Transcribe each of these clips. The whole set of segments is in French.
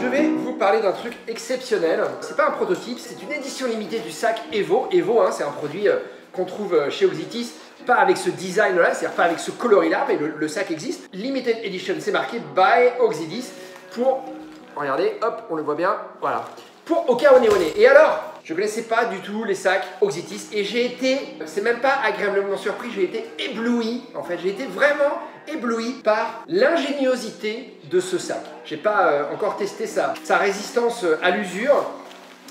je vais vous parler d'un truc exceptionnel. C'est pas un prototype, c'est une édition limitée du sac Evo. Evo, hein, c'est un produit qu'on trouve chez Oxitis, pas avec ce design là, c'est-à-dire pas avec ce coloris là, mais le sac existe. Limited Edition, c'est marqué by Oxitis pour, regardez, hop, on le voit bien, voilà, pour Okaone-one. Et alors, je connaissais pas du tout les sacs Oxitis et j'ai été, c'est même pas agréablement surpris, j'ai été ébloui, en fait, j'ai été vraiment ébloui par l'ingéniosité de ce sac. J'ai pas encore testé sa résistance à l'usure,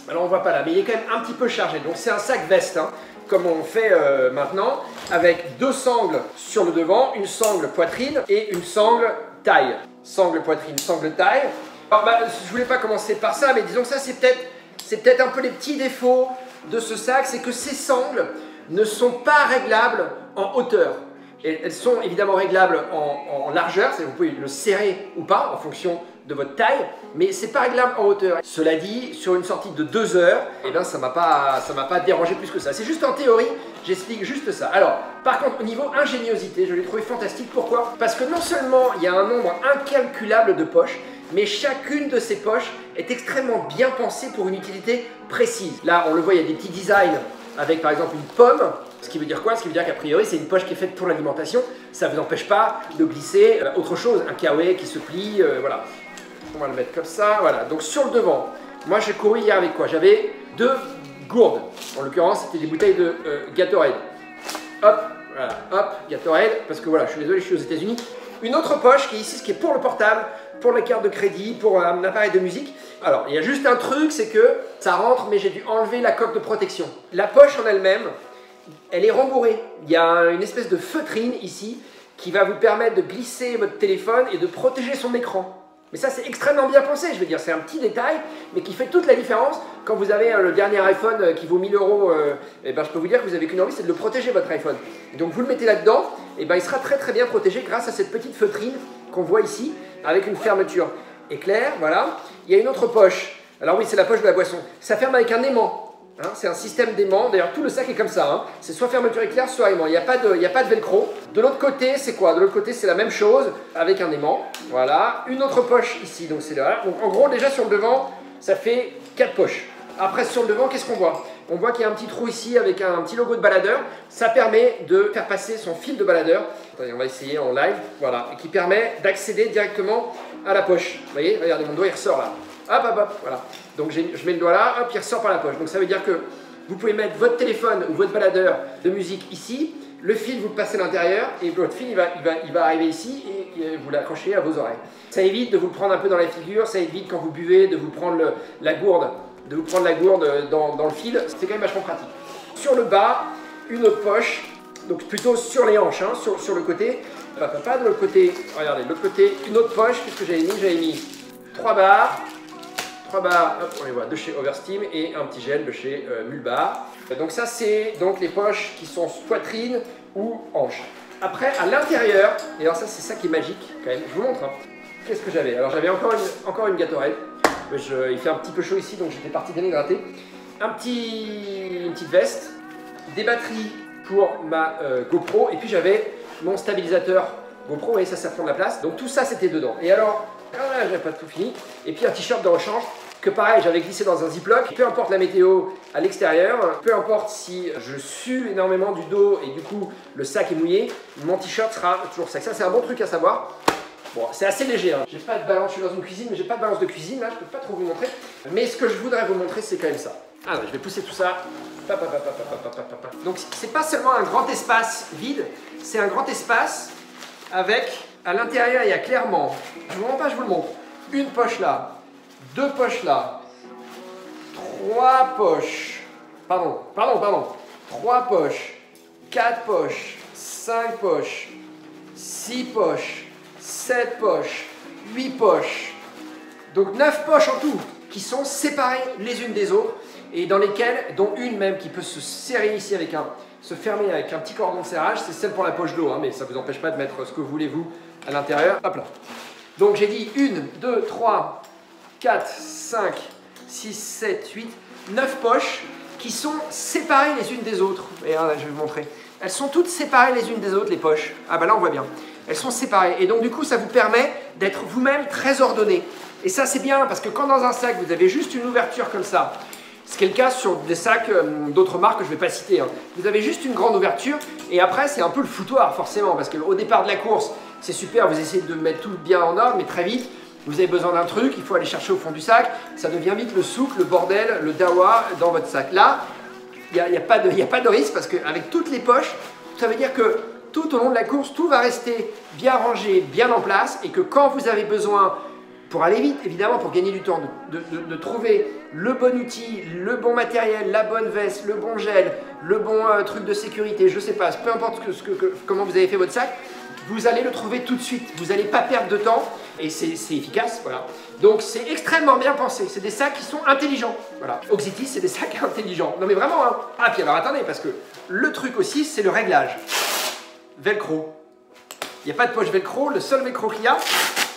alors on voit pas là, mais il est quand même un petit peu chargé, donc c'est un sac veste, hein, comme on fait maintenant, avec deux sangles sur le devant, une sangle poitrine et une sangle taille. Sangle poitrine, sangle taille. Alors, je voulais pas commencer par ça, mais disons que ça c'est peut-être un peu les petits défauts de ce sac, c'est que ces sangles ne sont pas réglables en hauteur. Et elles sont évidemment réglables en largeur, c'est-à-dire vous pouvez le serrer ou pas en fonction de votre taille, mais c'est pas réglable en hauteur. Cela dit, sur une sortie de 2 heures, eh ben, ça m'a pas dérangé plus que ça. C'est juste en théorie, j'explique juste ça. Alors, par contre, au niveau ingéniosité, je l'ai trouvé fantastique. Pourquoi? Parce que non seulement il y a un nombre incalculable de poches, mais chacune de ces poches est extrêmement bien pensée pour une utilité précise. Là, on le voit, il y a des petits designs avec par exemple une pomme. Ce qui veut dire quoi? Ce qui veut dire qu'a priori c'est une poche qui est faite pour l'alimentation. Ça ne vous empêche pas de glisser autre chose, un kawaii qui se plie, voilà. On va le mettre comme ça, voilà. Donc sur le devant, moi j'ai couru hier avec quoi? J'avais 2 gourdes. En l'occurrence c'était des bouteilles de Gatorade. Hop, voilà, hop, Gatorade, parce que voilà, je suis désolé, je suis aux États-Unis. Une autre poche qui est ici, ce qui est pour le portable, pour les cartes de crédit, pour un appareil de musique. Alors, il y a juste un truc, c'est que ça rentre, mais j'ai dû enlever la coque de protection. La poche en elle-même, elle est rembourrée. Il y a une espèce de feutrine ici qui va vous permettre de glisser votre téléphone et de protéger son écran. Mais ça, c'est extrêmement bien pensé, je veux dire, c'est un petit détail, mais qui fait toute la différence. Quand vous avez le dernier iPhone qui vaut 1000 €, eh ben, je peux vous dire que vous n'avez qu'une envie, c'est de le protéger, votre iPhone. Et donc, vous le mettez là-dedans, et ben, il sera très très bien protégé grâce à cette petite feutrine qu'on voit ici, avec une fermeture éclair, voilà. Il y a une autre poche, alors oui, c'est la poche de la boisson. Ça ferme avec un aimant. Hein, c'est un système d'aimant, d'ailleurs tout le sac est comme ça, hein. C'est soit fermeture éclair, soit aimant, il n'y a pas de velcro. De l'autre côté, c'est quoi? De l'autre côté, c'est la même chose, avec un aimant, voilà. Une autre poche ici, donc c'est là. Donc en gros, déjà sur le devant, ça fait 4 poches. Après, sur le devant, qu'est-ce qu'on voit? On voit qu'il y a un petit trou ici avec un petit logo de baladeur. Ça permet de faire passer son fil de baladeur. Attendez, on va essayer en live, voilà. Et qui permet d'accéder directement à la poche. Vous voyez, regardez, mon doigt il ressort là. Hop, hop, hop, voilà. Donc je mets le doigt là, hop, il ressort par la poche. Donc ça veut dire que vous pouvez mettre votre téléphone ou votre baladeur de musique ici, le fil vous le passez à l'intérieur et votre fil il va arriver ici et vous l'accrochez à vos oreilles. Ça évite de vous le prendre un peu dans la figure, ça évite quand vous buvez de vous prendre la gourde dans le fil. C'est quand même vachement pratique. Sur le bas, une autre poche, donc plutôt sur les hanches, hein, sur le côté. Pas de l'autre côté, regardez, de l'autre côté, une autre poche, qu'est-ce que j'avais mis 3 barres, hop, on les voit, de chez Oversteam et un petit gel de chez Mulbar. Donc ça c'est donc les poches qui sont poitrine ou hanche. Après à l'intérieur, et alors ça c'est ça qui est magique quand même, je vous montre, hein. Qu'est-ce que j'avais? Alors j'avais encore une Gatorade, il fait un petit peu chaud ici donc j'étais parti bien hydraté. Une petite veste, des batteries pour ma GoPro et puis j'avais mon stabilisateur GoPro, vous voyez ça prend de la place, donc tout ça c'était dedans. Et alors, j'avais pas tout fini, et puis un t-shirt de rechange que pareil j'avais glissé dans un ziploc. Peu importe la météo à l'extérieur, peu importe si je sue énormément du dos et du coup le sac est mouillé, mon t-shirt sera toujours sec. Ça c'est un bon truc à savoir. Bon, c'est assez léger, hein. J'ai pas de balance, je suis dans une cuisine, mais j'ai pas de balance de cuisine là, je peux pas trop vous montrer. Mais ce que je voudrais vous montrer c'est quand même ça. Alors je vais pousser tout ça. Donc c'est pas seulement un grand espace vide, c'est un grand espace avec, à l'intérieur il y a clairement, je vous montre pas, je vous le montre, une poche là, 2 poches là, 3 poches, pardon, 3 poches, 4 poches, 5 poches, 6 poches, 7 poches, 8 poches, donc 9 poches en tout, qui sont séparées les unes des autres, et dans lesquelles, dont une même qui peut se serrer ici avec se fermer avec un petit cordon de serrage, c'est celle pour la poche d'eau, hein, mais ça ne vous empêche pas de mettre ce que vous voulez vous à l'intérieur. Hop là. Donc j'ai dit 1, 2, 3, 4, 5, 6, 7, 8, 9 poches qui sont séparées les unes des autres. Et là, je vais vous montrer. Elles sont toutes séparées les unes des autres, les poches. Ah bah là on voit bien. Elles sont séparées. Et donc du coup ça vous permet d'être vous-même très ordonné. Et ça c'est bien parce que quand dans un sac vous avez juste une ouverture comme ça, ce qui est le cas sur des sacs d'autres marques que je ne vais pas citer, hein. Vous avez juste une grande ouverture et après c'est un peu le foutoir forcément parce qu'au départ de la course c'est super, vous essayez de mettre tout bien en ordre mais très vite vous avez besoin d'un truc, il faut aller chercher au fond du sac, ça devient vite le souk, le bordel, le dawa dans votre sac. Là, il n'y a pas de risque parce qu'avec toutes les poches, ça veut dire que tout au long de la course, tout va rester bien rangé, bien en place et que quand vous avez besoin, pour aller vite, évidemment, pour gagner du temps, de trouver le bon outil, le bon matériel, la bonne veste, le bon gel, le bon truc de sécurité, je sais pas, peu importe comment vous avez fait votre sac, vous allez le trouver tout de suite. Vous n'allez pas perdre de temps et c'est efficace, voilà. Donc c'est extrêmement bien pensé. C'est des sacs qui sont intelligents, voilà. Oxitis, c'est des sacs intelligents. Non mais vraiment, hein. Ah puis alors attendez, parce que le truc aussi, c'est le réglage. Velcro. Il n'y a pas de poche velcro, le seul velcro qu'il y a,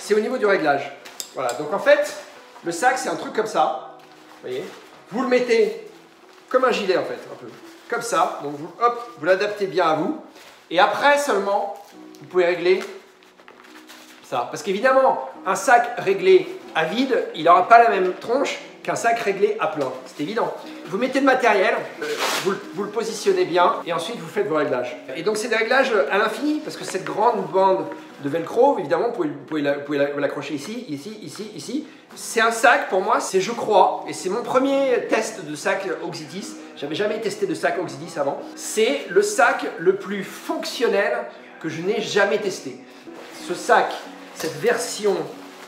c'est au niveau du réglage. Voilà, donc en fait, le sac, c'est un truc comme ça. Vous voyez, vous le mettez comme un gilet en fait, un peu. Comme ça, donc vous, hop, vous l'adaptez bien à vous. Et après seulement, vous pouvez régler ça. Parce qu'évidemment, un sac réglé à vide, il n'aura pas la même tronche qu'un sac réglé à plein. C'est évident. Vous mettez le matériel, vous le positionnez bien et ensuite vous faites vos réglages. Et donc c'est des réglages à l'infini parce que cette grande bande de velcro, évidemment, vous pouvez l'accrocher ici, ici, ici, ici. C'est un sac, pour moi, c'est je crois, et c'est mon premier test de sac Oxitis. J'avais jamais testé de sac Oxitis avant. C'est le sac le plus fonctionnel que je n'ai jamais testé. Ce sac, cette version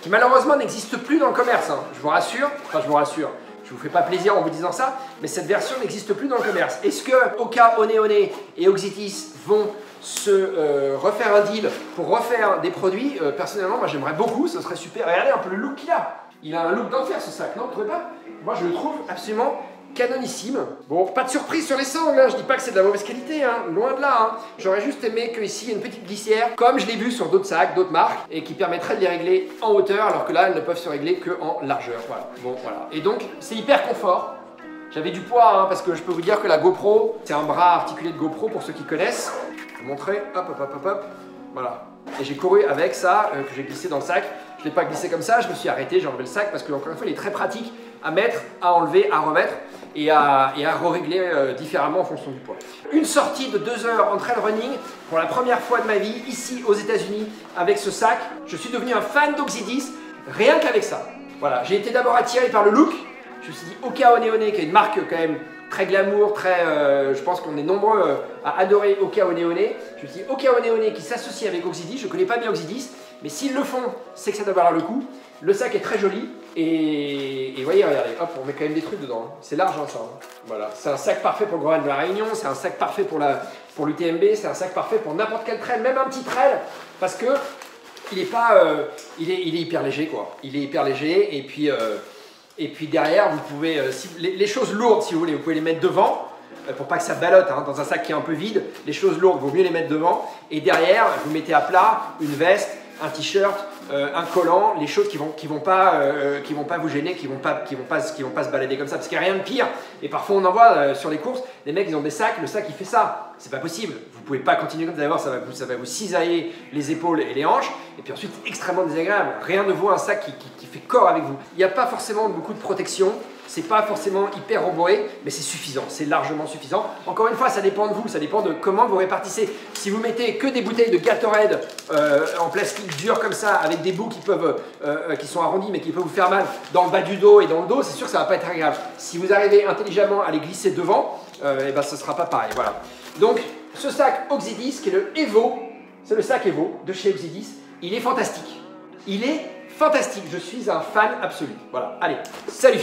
qui malheureusement n'existe plus dans le commerce, hein, je vous rassure, enfin je vous rassure, je vous fais pas plaisir en vous disant ça, mais cette version n'existe plus dans le commerce. Est-ce que Oka, One One et Oxitis vont se refaire un deal pour refaire des produits? Personnellement, moi j'aimerais beaucoup, ce serait super. Regardez un peu le look qu'il a. Il a un look d'enfer ce sac, non? Vous trouvez pas? Moi je le trouve absolument canonissime. Bon, pas de surprise sur les sangles, hein. Je dis pas que c'est de la mauvaise qualité, hein. Loin de là. Hein. J'aurais juste aimé qu'ici il y ait une petite glissière, comme je l'ai vu sur d'autres sacs, d'autres marques, et qui permettrait de les régler en hauteur, alors que là elles ne peuvent se régler qu'en largeur. Voilà. Bon, voilà. Et donc c'est hyper confort. J'avais du poids, hein, parce que je peux vous dire que la GoPro, c'est un bras articulé de GoPro pour ceux qui connaissent. Je vais vous montrer, hop, hop, hop, hop, hop, voilà. Et j'ai couru avec ça, que j'ai glissé dans le sac. Je ne l'ai pas glissé comme ça, je me suis arrêté, j'ai enlevé le sac parce que, encore une fois, il est très pratique à mettre, à enlever, à remettre et à régler différemment en fonction du poids. Une sortie de 2 heures en trail running pour la première fois de ma vie, ici aux États-Unis avec ce sac. Je suis devenu un fan d'Oxitis, rien qu'avec ça. Voilà, j'ai été d'abord attiré par le look. Je me suis dit Oka One One, qui est une marque quand même très glamour, très, je pense qu'on est nombreux à adorer Oka One One. Je me suis dit Oka One One qui s'associe avec Oxitis. Je ne connais pas bien Oxitis, mais s'ils le font, c'est que ça doit valoir le coup. Le sac est très joli et voyez, regardez, hop, on met quand même des trucs dedans. Hein. C'est large, hein, ça. Hein. Voilà, c'est un sac parfait pour le Grand Raid de la Réunion, c'est un sac parfait pour l'UTMB, c'est un sac parfait pour n'importe quel trail, même un petit trail, parce que il est pas, il est hyper léger quoi. Il est hyper léger et puis derrière, vous pouvez, les choses lourdes, si vous voulez, vous pouvez les mettre devant, pour pas que ça ballotte, hein, dans un sac qui est un peu vide. Les choses lourdes, vaut mieux les mettre devant. Et derrière, vous mettez à plat une veste, un t-shirt, un collant, les choses qui vont pas vous gêner, qui vont pas se balader comme ça. Parce qu'il n'y a rien de pire. Et parfois, on en voit sur les courses, les mecs, ils ont des sacs, le sac, il fait ça. C'est pas possible. Vous pouvez pas continuer comme ça. D'abord, ça va vous cisailler les épaules et les hanches. Et puis ensuite, extrêmement désagréable. Rien ne vaut un sac qui fait corps avec vous. Il n'y a pas forcément beaucoup de protection. C'est pas forcément hyper rembourré, mais c'est suffisant, c'est largement suffisant. Encore une fois, ça dépend de vous, ça dépend de comment vous répartissez. Si vous mettez que des bouteilles de Gatorade en plastique dur comme ça, avec des bouts qui sont arrondis mais qui peuvent vous faire mal dans le bas du dos et dans le dos, c'est sûr que ça va pas être agréable. Si vous arrivez intelligemment à les glisser devant, et ben ce sera pas pareil. Voilà. Donc ce sac Oxitis qui est le Evo, c'est le sac Evo de chez Oxitis, il est fantastique. Il est fantastique, je suis un fan absolu. Voilà, allez, salut!